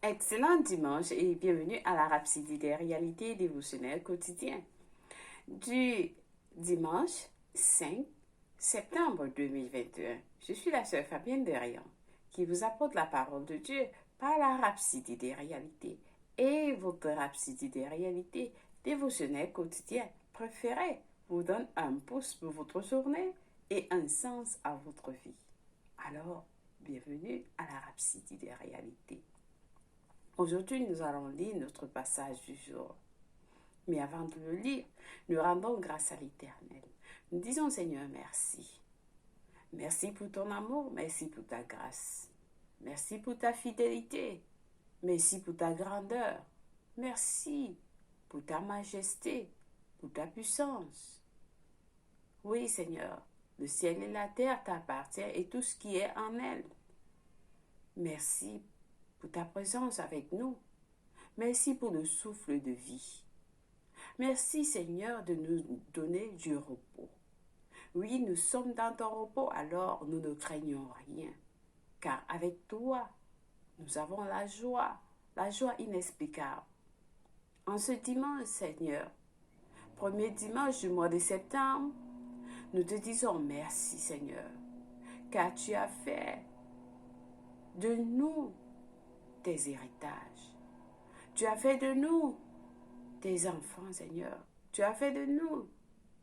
Excellent dimanche et bienvenue à la Rhapsodie des réalités dévotionnelles quotidiennes du dimanche 5 septembre 2021. Je suis la sœur Fabienne Derian qui vous apporte la parole de Dieu par la Rhapsodie des réalités et votre Rhapsodie des réalités dévotionnelles quotidiennes préférée vous donne un pouce pour votre journée et un sens à votre vie. Alors, bienvenue à la Rhapsodie des réalités. Aujourd'hui, nous allons lire notre passage du jour. Mais avant de le lire, nous rendons grâce à l'Éternel. Nous disons Seigneur, merci. Merci pour ton amour, merci pour ta grâce. Merci pour ta fidélité. Merci pour ta grandeur. Merci pour ta majesté, pour ta puissance. Oui, Seigneur, le ciel et la terre t'appartiennent et tout ce qui est en elles. Merci pour ta présence avec nous. Merci pour le souffle de vie. Merci Seigneur de nous donner du repos. Oui, nous sommes dans ton repos, alors nous ne craignons rien. Car avec toi, nous avons la joie inexplicable. En ce dimanche, Seigneur, premier dimanche du mois de septembre, nous te disons merci Seigneur, car tu as fait de nous tes héritages. Tu as fait de nous tes enfants, Seigneur. Tu as fait de nous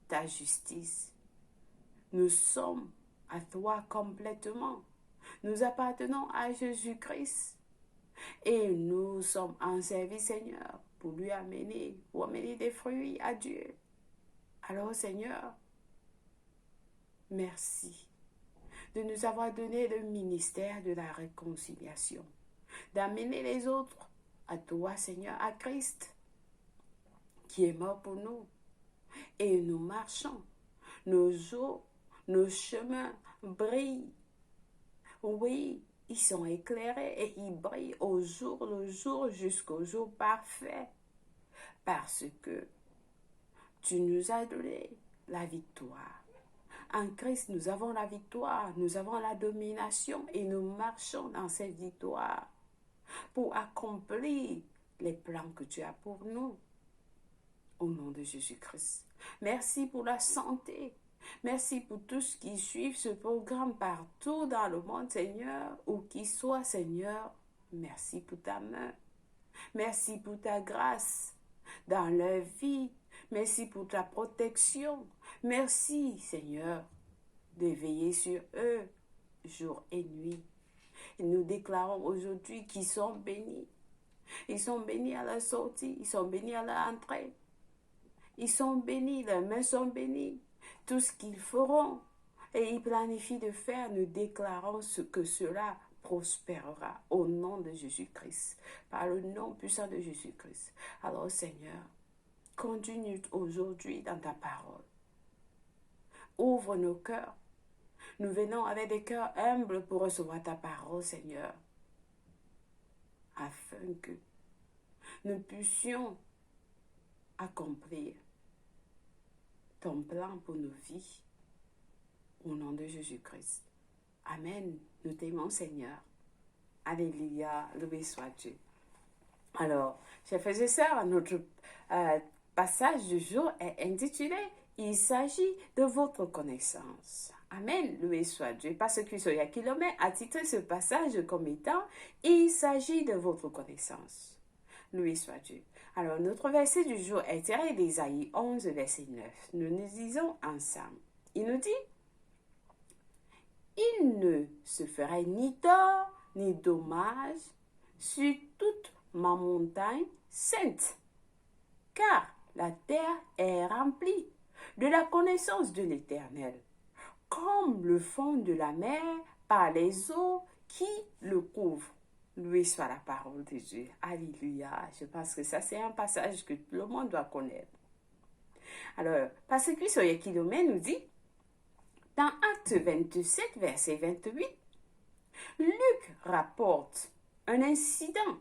ta justice. Nous sommes à toi complètement. Nous appartenons à Jésus-Christ. Et nous sommes en service, Seigneur, pour amener des fruits à Dieu. Alors, Seigneur, merci de nous avoir donné le ministère de la réconciliation, d'amener les autres à toi, Seigneur, à Christ, qui est mort pour nous. Et nous marchons. Nos jours, nos chemins brillent. Oui, ils sont éclairés et ils brillent au jour le jour jusqu'au jour parfait. Parce que tu nous as donné la victoire. En Christ, nous avons la victoire, nous avons la domination et nous marchons dans cette victoire pour accomplir les plans que tu as pour nous. Au nom de Jésus-Christ. Merci pour la santé. Merci pour tous qui suivent ce programme partout dans le monde, Seigneur, où qu'ils soient, Seigneur. Merci pour ta main. Merci pour ta grâce dans leur vie. Merci pour ta protection. Merci, Seigneur, de veiller sur eux jour et nuit. Et nous déclarons aujourd'hui qu'ils sont bénis. Ils sont bénis à la sortie, ils sont bénis à l'entrée. Ils sont bénis, leurs mains sont bénies. Tout ce qu'ils feront et ils planifient de faire, nous déclarons que cela prospérera au nom de Jésus-Christ, par le nom puissant de Jésus-Christ. Alors Seigneur, conduis-nous aujourd'hui dans ta parole. Ouvre nos cœurs. Nous venons avec des cœurs humbles pour recevoir ta parole, Seigneur, afin que nous puissions accomplir ton plan pour nos vies. Au nom de Jésus-Christ. Amen. Nous t'aimons, Seigneur. Alléluia. Loué soit Dieu. Alors, chers frères et sœurs, notre passage du jour est intitulé « Il s'agit de votre connaissance ». Amen. Loué soit Dieu. Parce que Soya Kilomé a titré ce passage comme étant « Il s'agit de votre connaissance ». Loué soit Dieu. Alors, notre verset du jour est tiré d'Ésaïe 11, verset 9. Nous nous disons ensemble. Il nous dit « Il ne se ferait ni tort, ni dommage sur toute ma montagne sainte, car la terre est remplie de la connaissance de l'Éternel, comme le fond de la mer par les eaux qui le couvrent. » Loué soit la parole de Dieu. Alléluia. Je pense que ça, c'est un passage que tout le monde doit connaître. Alors, parce que Soya Kilomé nous dit, dans Acte 27, verset 28, Luc rapporte un incident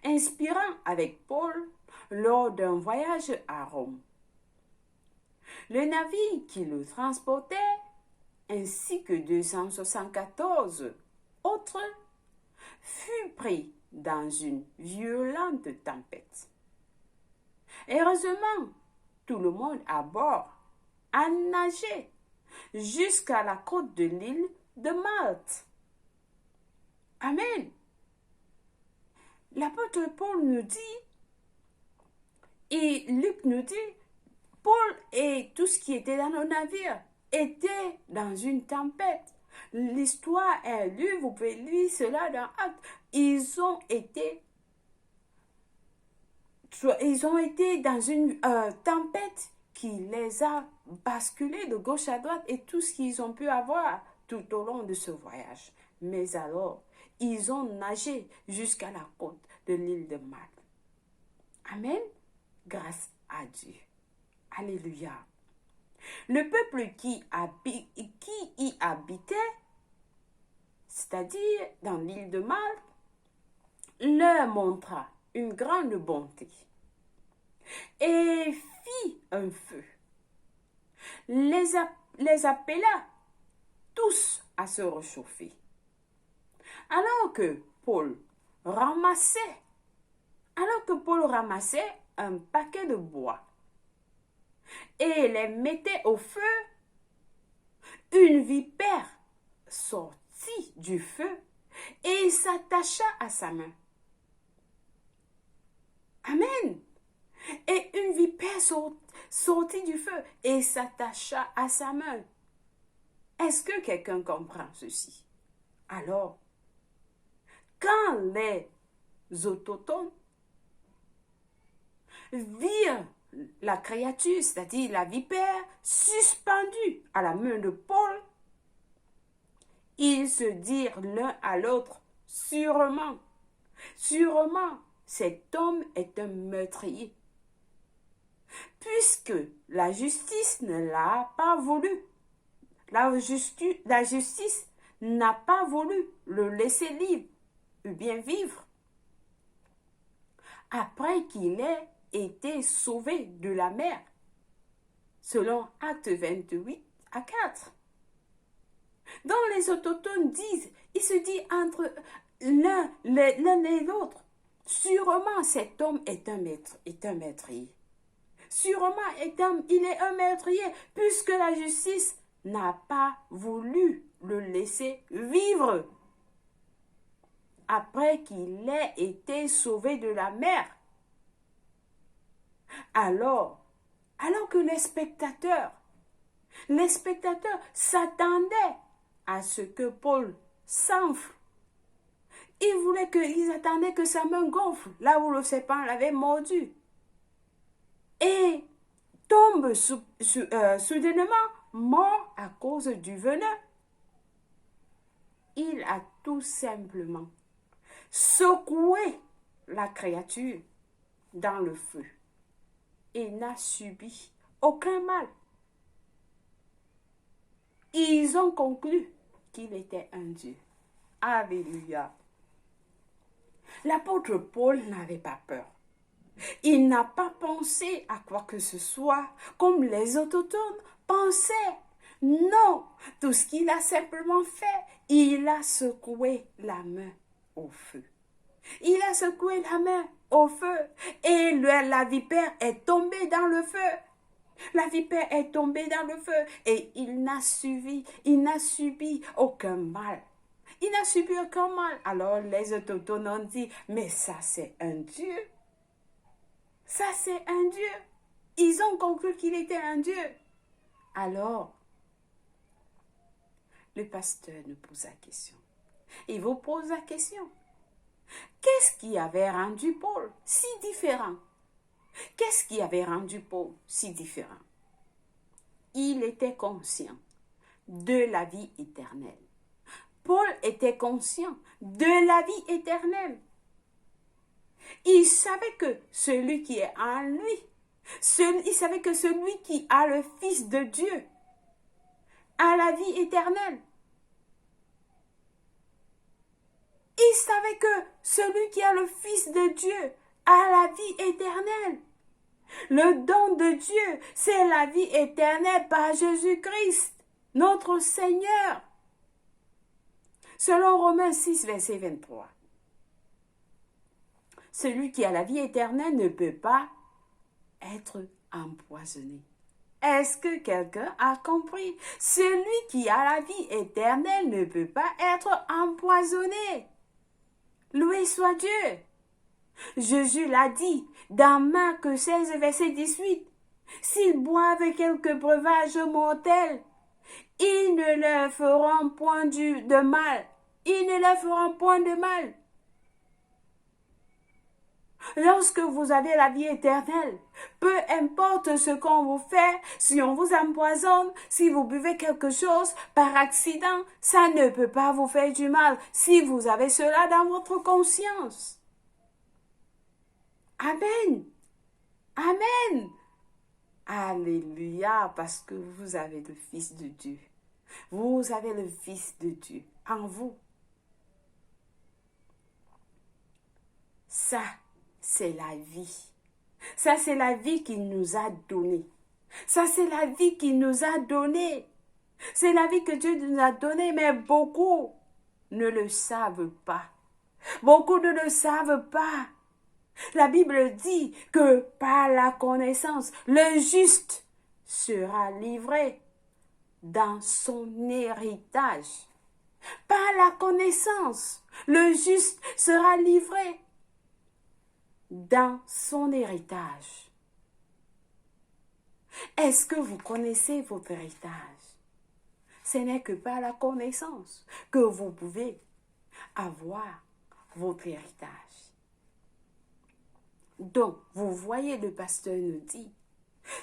inspirant avec Paul lors d'un voyage à Rome. Le navire qui le transportait, ainsi que 274 autres, fut pris dans une violente tempête. Heureusement, tout le monde à bord a nagé jusqu'à la côte de l'île de Malte. Amen. L'apôtre Paul nous dit, et Luc nous dit, Paul et tout ce qui était dans le navire étaient dans une tempête. L'histoire est lue, vous pouvez lire cela dans Actes. Ils ont été dans une tempête qui les a basculés de gauche à droite et tout ce qu'ils ont pu avoir tout au long de ce voyage. Mais alors, ils ont nagé jusqu'à la côte de l'île de Malte. Amen. Grâce à Dieu. Alléluia. Le peuple qui y habitait, c'est-à-dire dans l'île de Malte, leur montra une grande bonté et fit un feu. Les appela tous à se réchauffer. Alors que Paul ramassait un paquet de bois et les mettait au feu, une vipère sortit du feu et s'attacha à sa main. Amen. Et une vipère sortit du feu et s'attacha à sa main. Est-ce que quelqu'un comprend ceci? Alors, quand les autochtones virent la créature, c'est-à-dire la vipère, suspendue à la main de Paul, ils se dirent l'un à l'autre, sûrement, cet homme est un meurtrier, puisque la justice ne l'a pas voulu. La justice n'a pas voulu le laisser libre, ou bien vivre, après qu'il ait été sauvé de la mer, selon Actes 28 à 4. Donc les autochtones ils se disent entre l'un et l'autre, sûrement cet homme est un meurtrier. Sûrement il est un meurtrier, puisque la justice n'a pas voulu le laisser vivre après qu'il ait été sauvé de la mer. Alors que les spectateurs s'attendaient à ce que Paul s'enfle. Ils attendaient que sa main gonfle, là où le serpent l'avait mordu. Et tombe soudainement mort à cause du venin. Il a tout simplement secoué la créature dans le feu et n'a subi aucun mal. Ils ont conclu qu'il était un Dieu. Alléluia. L'apôtre Paul n'avait pas peur. Il n'a pas pensé à quoi que ce soit comme les autochtones pensaient. Non, tout ce qu'il a simplement fait, il a secoué la main au feu. Il a secoué la main au feu et la vipère est tombée dans le feu. La vipère est tombée dans le feu et il n'a subi aucun mal. Il n'a subi aucun mal. Alors les autochtones ont dit, mais ça c'est un Dieu. Ça c'est un Dieu. Ils ont conclu qu'il était un Dieu. Alors, le pasteur nous pose la question. Il vous pose la question. Qu'est-ce qui avait rendu Paul si différent? Qu'est-ce qui avait rendu Paul si différent? Il était conscient de la vie éternelle. Paul était conscient de la vie éternelle. Il savait que celui qui est en lui, il savait que celui qui a le Fils de Dieu a la vie éternelle. Il savait que celui qui a le Fils de Dieu a la vie éternelle. Le don de Dieu, c'est la vie éternelle par Jésus-Christ, notre Seigneur. Selon Romains 6, verset 23. celui qui a la vie éternelle ne peut pas être empoisonné. Est-ce que quelqu'un a compris? Celui qui a la vie éternelle ne peut pas être empoisonné. Loué soit Dieu. Jésus l'a dit dans Marc 16, verset 18. S'ils boivent quelques breuvages mortels, ils ne leur feront point de mal. Ils ne leur feront point de mal. Lorsque vous avez la vie éternelle, peu importe ce qu'on vous fait, si on vous empoisonne, si vous buvez quelque chose par accident, ça ne peut pas vous faire du mal si vous avez cela dans votre conscience. Amen. Amen. Alléluia, parce que vous avez le Fils de Dieu. Vous avez le Fils de Dieu en vous. Ça, c'est la vie. Ça, c'est la vie qu'il nous a donnée. Ça, c'est la vie qu'il nous a donnée. C'est la vie que Dieu nous a donnée, mais beaucoup ne le savent pas. Beaucoup ne le savent pas. La Bible dit que par la connaissance, le juste sera livré dans son héritage. Par la connaissance, le juste sera livré dans son héritage. Est-ce que vous connaissez votre héritage? Ce n'est que par la connaissance que vous pouvez avoir votre héritage. Donc, vous voyez, le pasteur nous dit,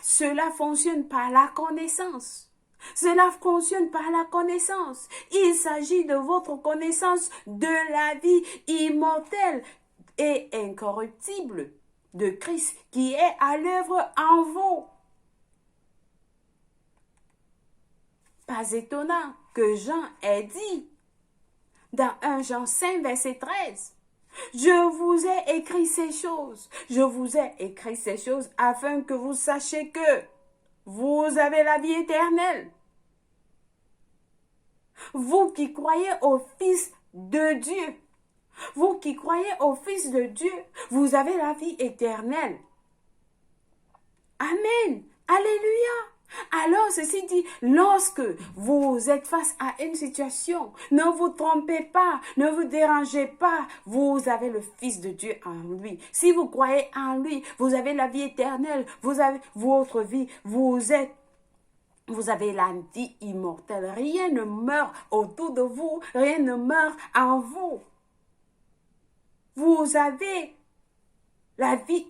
cela fonctionne par la connaissance. Cela fonctionne par la connaissance. Il s'agit de votre connaissance de la vie immortelle et incorruptible de Christ qui est à l'œuvre en vous. Pas étonnant que Jean ait dit dans 1 Jean 5, verset 13, « Je vous ai écrit ces choses, je vous ai écrit ces choses afin que vous sachiez que vous avez la vie éternelle. » Vous qui croyez au Fils de Dieu, vous qui croyez au Fils de Dieu, vous avez la vie éternelle. Amen. Alléluia. Alors, ceci dit, lorsque vous êtes face à une situation, ne vous trompez pas, ne vous dérangez pas, vous avez le Fils de Dieu en lui. Si vous croyez en lui, vous avez la vie éternelle, vous avez votre vie, vous avez la vie immortelle. Rien ne meurt autour de vous, rien ne meurt en vous. Vous avez la vie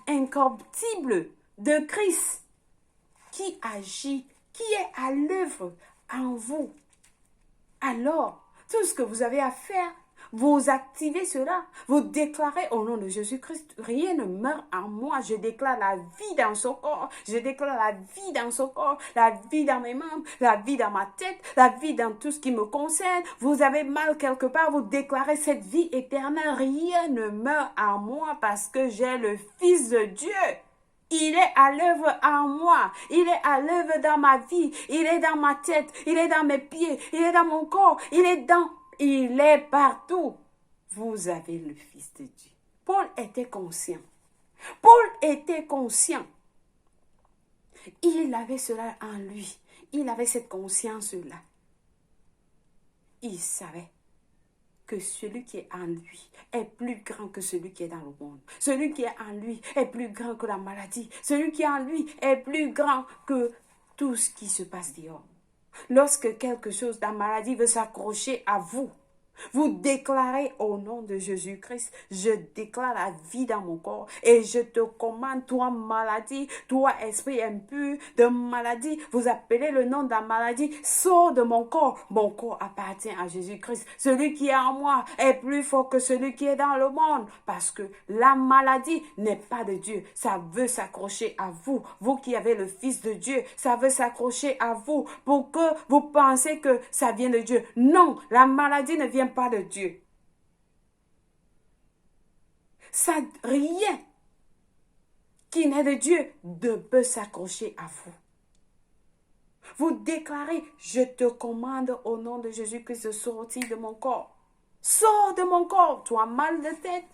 incorruptible de Christ qui agit, qui est à l'œuvre en vous. Alors, tout ce que vous avez à faire, vous activez cela, vous déclarez au nom de Jésus-Christ, rien ne meurt en moi, je déclare la vie dans son corps, je déclare la vie dans son corps, la vie dans mes membres, la vie dans ma tête, la vie dans tout ce qui me concerne. Vous avez mal quelque part, vous déclarez cette vie éternelle, rien ne meurt en moi parce que j'ai le Fils de Dieu. Il est à l'œuvre en moi. Il est à l'œuvre dans ma vie. Il est dans ma tête. Il est dans mes pieds. Il est dans mon corps. Il est partout. Vous avez le Fils de Dieu. Paul était conscient. Paul était conscient. Il avait cela en lui. Il avait cette conscience-là. Il savait que celui qui est en lui est plus grand que celui qui est dans le monde. Celui qui est en lui est plus grand que la maladie. Celui qui est en lui est plus grand que tout ce qui se passe dehors. Lorsque quelque chose dans la maladie veut s'accrocher à vous, vous déclarez au nom de Jésus-Christ, je déclare la vie dans mon corps et je te commande, toi maladie, toi esprit impur de maladie, vous appelez le nom de la maladie, sors de mon corps appartient à Jésus-Christ. Celui qui est en moi est plus fort que celui qui est dans le monde parce que la maladie n'est pas de Dieu, ça veut s'accrocher à vous, vous qui avez le Fils de Dieu, ça veut s'accrocher à vous pour que vous pensez que ça vient de Dieu. Non, la maladie ne vient pas de Dieu. Ça, rien qui n'est de Dieu ne peut s'accrocher à vous. Vous déclarez, je te commande au nom de Jésus-Christ de sortir de mon corps. Sors de mon corps, toi mal de tête,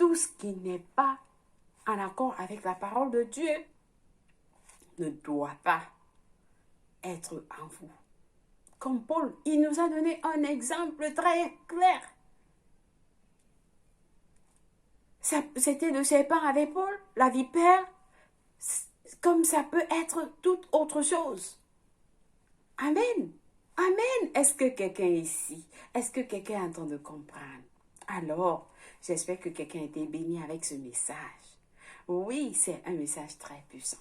tout ce qui n'est pas en accord avec la parole de Dieu ne doit pas être en vous. Comme Paul, il nous a donné un exemple très clair. C'était le serpent avec Paul, la vipère, comme ça peut être toute autre chose. Amen. Amen. Est-ce que quelqu'un ici, est-ce que quelqu'un entend de comprendre? Alors, j'espère que quelqu'un a été béni avec ce message. Oui, c'est un message très puissant.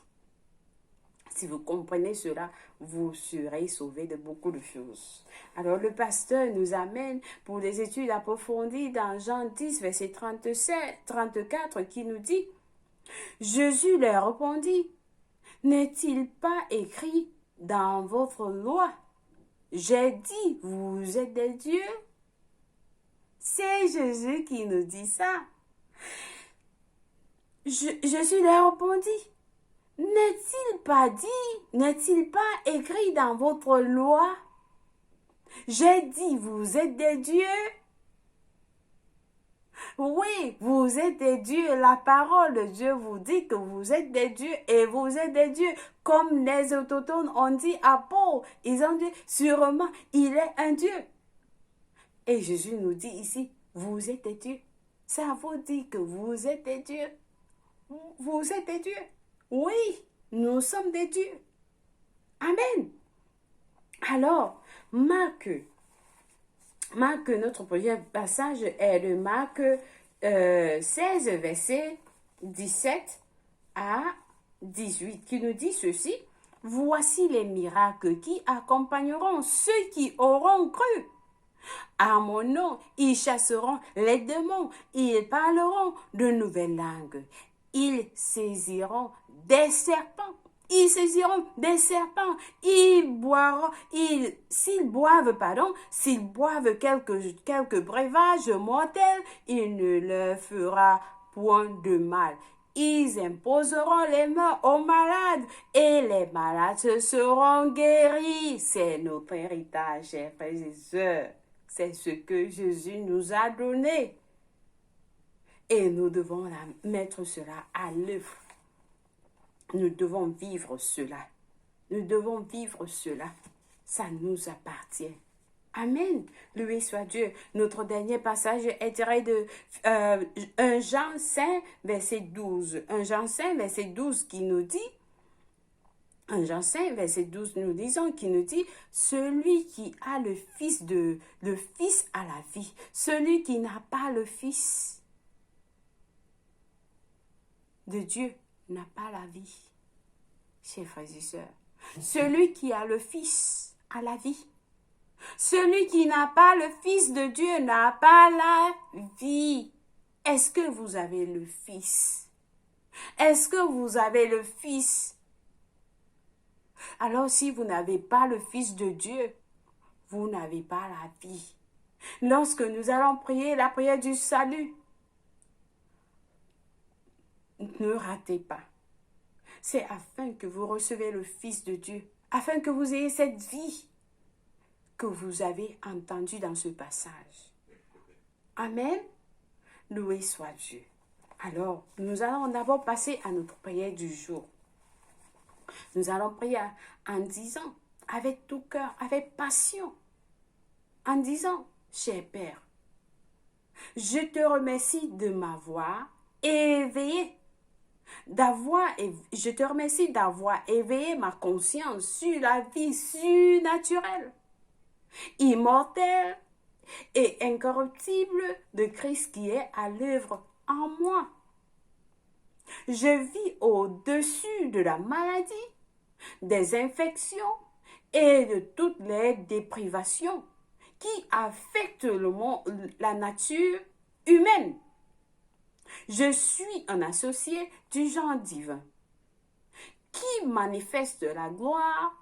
Si vous comprenez cela, vous serez sauvés de beaucoup de choses. Alors, le pasteur nous amène pour des études approfondies dans Jean 10, verset 34, qui nous dit, « Jésus leur répondit, « N'est-il pas écrit dans votre loi, j'ai dit, vous êtes des dieux? » C'est Jésus qui nous dit ça. Jésus leur répondit, n'est-il pas dit, n'est-il pas écrit dans votre loi? J'ai dit, vous êtes des dieux. Oui, vous êtes des dieux. La parole de Dieu vous dit que vous êtes des dieux et vous êtes des dieux. Comme les autochtones ont dit à Paul, ils ont dit, sûrement, il est un dieu. Et Jésus nous dit ici, vous êtes des dieux. Ça vous dit que vous êtes des dieux. Vous êtes des dieux. Oui, nous sommes des dieux. Amen. Alors, Marc, notre premier passage est de Marc 16, verset 17 à 18, qui nous dit ceci. Voici les miracles qui accompagneront ceux qui auront cru. À mon nom, ils chasseront les démons, ils parleront de nouvelles langues, ils saisiront des serpents. S'ils boivent quelques breuvages mortels, il ne leur fera point de mal. Ils imposeront les mains aux malades et les malades seront guéris. C'est notre héritage, chers frères et sœurs. C'est ce que Jésus nous a donné. Et nous devons mettre cela à l'œuvre. Nous devons vivre cela. Nous devons vivre cela. Ça nous appartient. Amen. Loué soit Dieu. Notre dernier passage est tiré de 1 Jean 5, verset 12. 1 Jean 5, verset 12 qui nous dit, 1 Jean 5, verset 12, nous disons, qui nous dit, celui qui a le Fils a la vie. Celui qui n'a pas le Fils de Dieu n'a pas la vie. Chers frères et sœurs, celui qui a le Fils a la vie. Celui qui n'a pas le Fils de Dieu n'a pas la vie. Est-ce que vous avez le Fils? Est-ce que vous avez le Fils? Alors si vous n'avez pas le Fils de Dieu, vous n'avez pas la vie. Lorsque nous allons prier la prière du salut, ne ratez pas. C'est afin que vous recevez le Fils de Dieu, afin que vous ayez cette vie que vous avez entendue dans ce passage. Amen. Loué soit Dieu. Alors, nous allons d'abord passer à notre prière du jour. Nous allons prier en disant, avec tout cœur, avec passion, en disant, cher Père, je te remercie de m'avoir éveillé. Je te remercie d'avoir éveillé ma conscience sur la vie surnaturelle, immortelle et incorruptible de Christ qui est à l'œuvre en moi. Je vis au-dessus de la maladie, des infections et de toutes les déprivations qui affectent la nature humaine. Je suis un associé du genre divin qui manifeste la gloire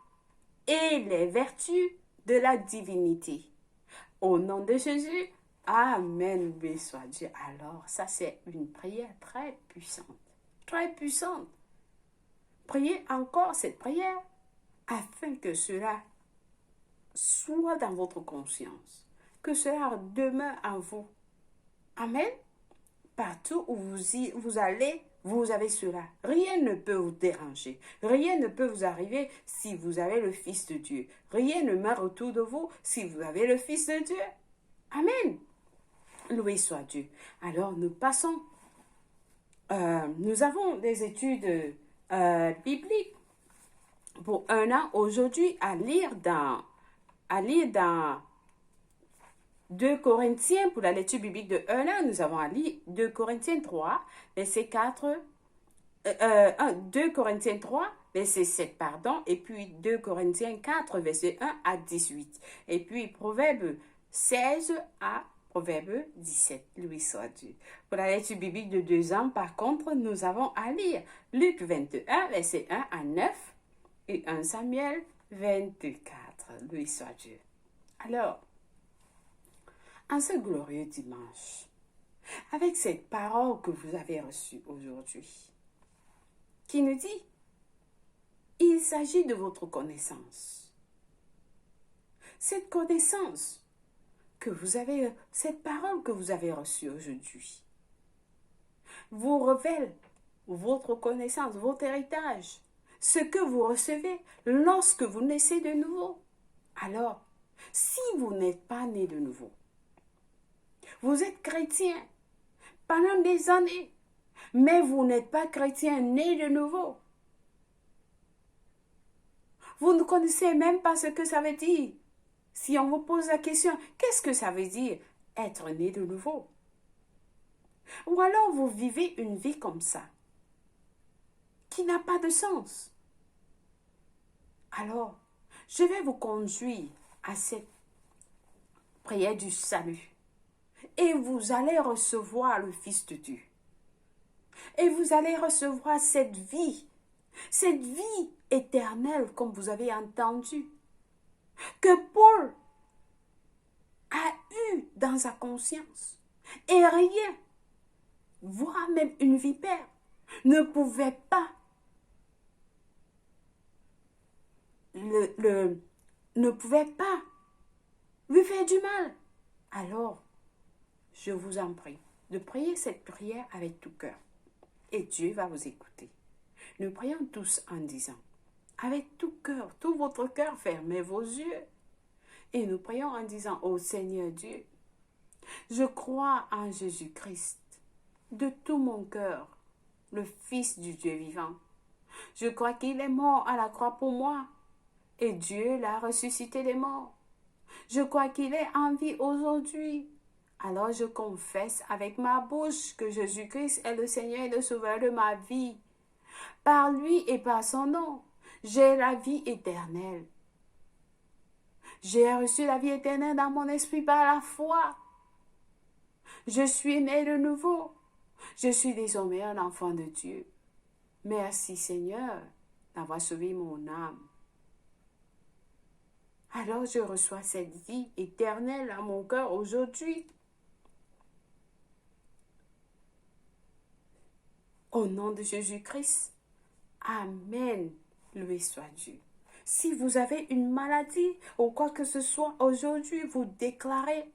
et les vertus de la divinité. Au nom de Jésus, Amen, béni soit Dieu. Alors, ça c'est une prière très puissante, très puissante. Priez encore cette prière afin que cela soit dans votre conscience, que cela demeure en vous. Amen. Partout où vous allez, vous avez cela. Rien ne peut vous déranger. Rien ne peut vous arriver si vous avez le Fils de Dieu. Rien ne meurt autour de vous si vous avez le Fils de Dieu. Amen. Loué soit Dieu. Alors, nous passons. Nous avons des études bibliques pour un an aujourd'hui à lire dans 2 Corinthiens, pour la lecture biblique de 1 an, nous avons à lire 2 Corinthiens 3, verset 4, 2 Corinthiens 3, verset 7, pardon, et puis 2 Corinthiens 4, verset 1 à 18, et puis Proverbe 16 à Proverbe 17, Louis soit Dieu. Pour la lecture biblique de 2 ans, par contre, nous avons à lire Luc 21, verset 1 à 9, et 1 Samuel 24, Louis soit Dieu. Alors, en ce glorieux dimanche, avec cette parole que vous avez reçue aujourd'hui, qui nous dit, il s'agit de votre connaissance. Cette connaissance que vous avez, cette parole que vous avez reçue aujourd'hui, vous révèle votre connaissance, votre héritage, ce que vous recevez lorsque vous naissez de nouveau. Alors, si vous n'êtes pas né de nouveau, vous êtes chrétien pendant des années, mais vous n'êtes pas chrétien né de nouveau. Vous ne connaissez même pas ce que ça veut dire. Si on vous pose la question, qu'est-ce que ça veut dire être né de nouveau? Ou alors vous vivez une vie comme ça, qui n'a pas de sens. Alors, je vais vous conduire à cette prière du salut. Et vous allez recevoir le Fils de Dieu. Et vous allez recevoir cette vie éternelle, comme vous avez entendu, que Paul a eu dans sa conscience. Et rien, voire même une vipère, ne pouvait pas ne pouvait pas lui faire du mal. Alors, je vous en prie de prier cette prière avec tout cœur. Et Dieu va vous écouter. Nous prions tous en disant, avec tout cœur, tout votre cœur, fermez vos yeux. Et nous prions en disant, ô Seigneur Dieu, je crois en Jésus-Christ de tout mon cœur, le Fils du Dieu vivant. Je crois qu'il est mort à la croix pour moi et Dieu l'a ressuscité des morts. Je crois qu'il est en vie aujourd'hui. Alors je confesse avec ma bouche que Jésus-Christ est le Seigneur et le Sauveur de ma vie. Par lui et par son nom, j'ai la vie éternelle. J'ai reçu la vie éternelle dans mon esprit par la foi. Je suis né de nouveau. Je suis désormais un enfant de Dieu. Merci Seigneur d'avoir sauvé mon âme. Alors je reçois cette vie éternelle à mon cœur aujourd'hui. Au nom de Jésus-Christ. Amen. Loué soit Dieu. Si vous avez une maladie ou quoi que ce soit aujourd'hui, vous déclarez,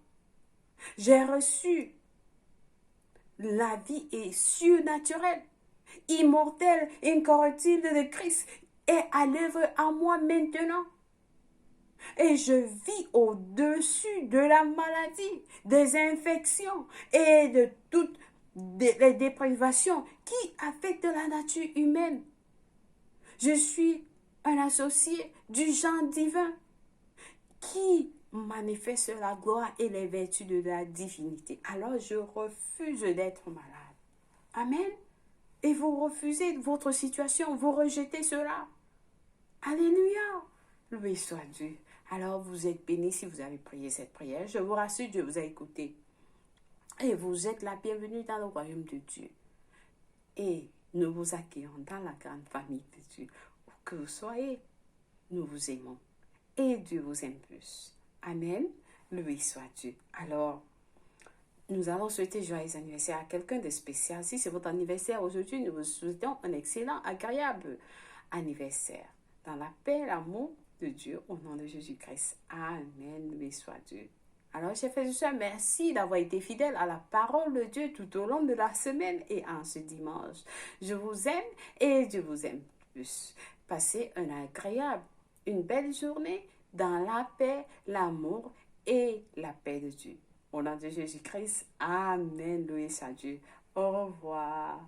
j'ai reçu la vie est surnaturelle, immortelle, incorruptible de Christ est à l'œuvre en moi maintenant. Et je vis au-dessus de la maladie, des infections et de toutes les déprivations qui affectent la nature humaine. Je suis un associé du genre divin qui manifeste la gloire et les vertus de la divinité. Alors je refuse d'être malade. Amen. Et vous refusez votre situation, vous rejetez cela. Alléluia. Loué soit Dieu. Alors vous êtes bénis si vous avez prié cette prière. Je vous rassure, Dieu vous a écouté. Et vous êtes la bienvenue dans le royaume de Dieu. Et nous vous accueillons dans la grande famille de Dieu. Où que vous soyez, nous vous aimons. Et Dieu vous aime plus. Amen. Loué soit Dieu. Alors, nous allons souhaiter joyeux anniversaire à quelqu'un de spécial. Si c'est votre anniversaire aujourd'hui, nous vous souhaitons un excellent, agréable anniversaire. Dans la paix et l'amour de Dieu, au nom de Jésus-Christ. Amen. Loué soit Dieu. Alors, chers frères et sœurs, merci d'avoir été fidèles à la parole de Dieu tout au long de la semaine et en ce dimanche. Je vous aime et je vous aime plus. Passez une belle journée dans la paix, l'amour et la paix de Dieu. Au nom de Jésus-Christ, Amen, loué soit Dieu. Au revoir.